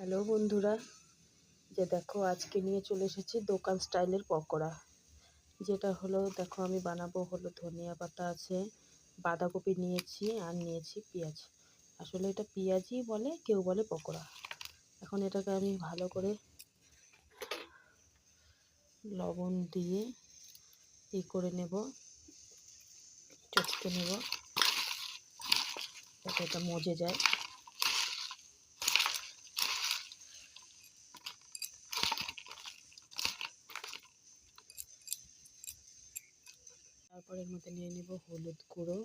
Hello বন্ধুরা, যে দেখো আজকে নিয়ে চলে এসেছি দোকান স্টাইলের পকোড়া। যেটা হলো দেখো আমি বানাবো হলো ধনিয়া পাতা আছে, বাঁধাকপি নিয়েছি আর নিয়েছি পেঁয়াজ। আসলে এটা পেঁয়াজই বলে, কেউ বলে পকোড়া। এখন এটাকে আমি ভালো করে লবণ দিয়ে করে নেব, চটকে নেব যাতে এটা মজে যায়। তারপর এর মধ্যে নিয়ে নেব হলুদ গুঁড়ো,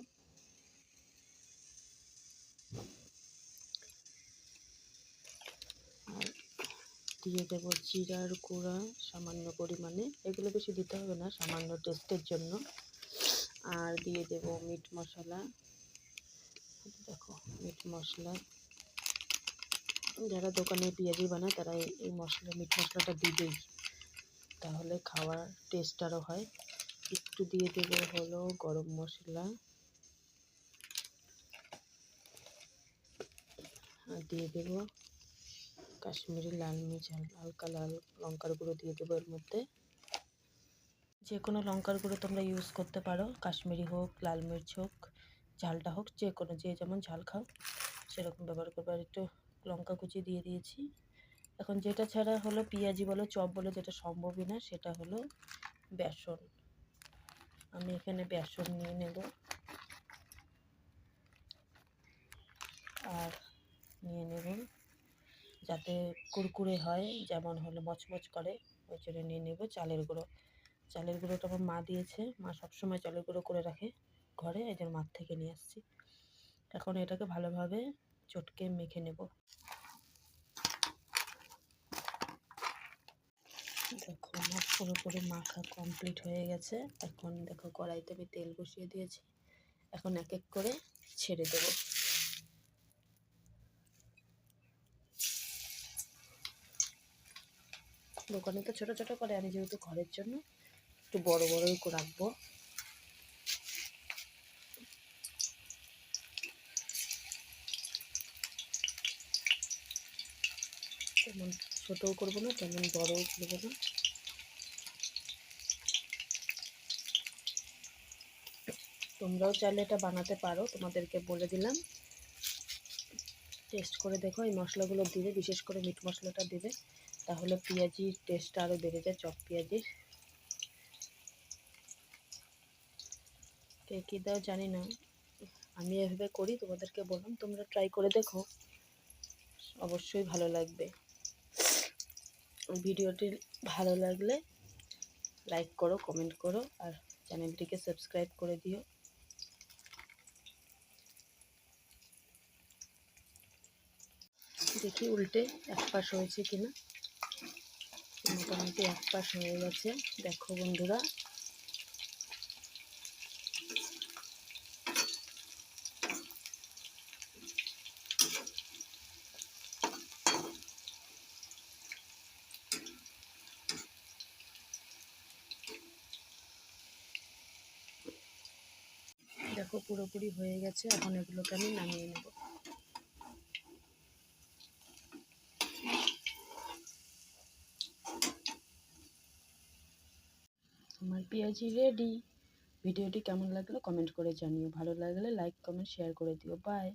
আর দিয়ে দেবো জিরার গুঁড়া সামান্য পরিমাণে, এগুলো বেশি দিতে হবে না, সামান্য টেস্টের জন্য। আর দিয়ে দেব মিট মশলা। দেখো মিট মশলা, যারা দোকানে পেঁয়াজি বানায় তারা এই মিট মশলাটা দিবেই, তাহলে খাওয়ার টেস্ট আরও হয়। একটু দিয়ে দেবো হলো গরম মশলা, আর দিয়ে দেবো কাশ্মীরি লাল মির্চ, হালকা লাল লঙ্কার গুঁড়ো দিয়ে দেবো এর মধ্যে। যে কোনো লঙ্কার গুঁড়ো তোমরা ইউজ করতে পারো, কাশ্মীরি হোক, লাল মির্চ হোক, ঝালটা হোক, যে কোনো, যে যেমন ঝাল খাও সেরকম ব্যবহার করবে। আর একটু লঙ্কা কুচি দিয়ে দিয়েছি। এখন যেটা ছাড়া হলো পেঁয়াজি বলো চপ বলো, যেটা সম্ভবই না, সেটা হলো বেসন। আমি এখানে বেসন নিয়ে নেব, আর নিয়ে নেব যাতে কুরকুরে হয়, যেমন হলো মচমচ করে, ওই জন্য নিয়ে নেব চালের গুঁড়ো। চালের গুঁড়োটা আমার মা দিয়েছে, মা সবসময় চালের গুঁড়ো করে রাখে ঘরে, এই জন্য মার থেকে নিয়ে আসছি। এখন এটাকে ভালোভাবে চটকে মেখে নেব। দেখো আমার পুরোপুরি মাখা কমপ্লিট হয়ে গেছে। এখন দেখো কড়াইতে আমি তেল বসিয়ে দিয়েছি, এখন এক এক করে ছেড়ে দেব। দোকানে তো ছোটো ছোটো করে, আমি যেহেতু ঘরের জন্য একটু বড় বড়ই করে রাখবো। তেমন ছোটোও করবো না, তেমন বড়ও করবো না। তোমরাও চাইলে এটা বানাতে পারো, তোমাদেরকে বলে দিলাম। টেস্ট করে দেখো, এই মশলাগুলো দিবে, বিশেষ করে মিট মশলাটা দিবে, তাহলে পেঁয়াজির টেস্টটা আরও বেড়ে যায়, চপ পেঁয়াজির। কে কী দাও জানি না, আমি এভাবে করি, তোমাদেরকে বললাম তোমরা ট্রাই করে দেখো, অবশ্যই ভালো লাগবে। ভিডিওটি ভালো লাগলে লাইক করো, কমেন্ট করো, আর চ্যানেলটিকে সাবস্ক্রাইব করে দিও। দেখি উল্টে এক পাশ হয়েছে কিনা। মোটামুটি এক পাশ হয়ে গেছে, দেখো বন্ধুরা। দেখো পুরোপুরি হয়ে গেছে, এখন এগুলোকে আমি নামিয়ে নেব। আমার পেঁয়াজি রেডি। ভিডিওটি কেমন লাগলো কমেন্ট করে জানিও, ভালো লাগলে লাইক কমেন্ট শেয়ার করে দিও। বাই।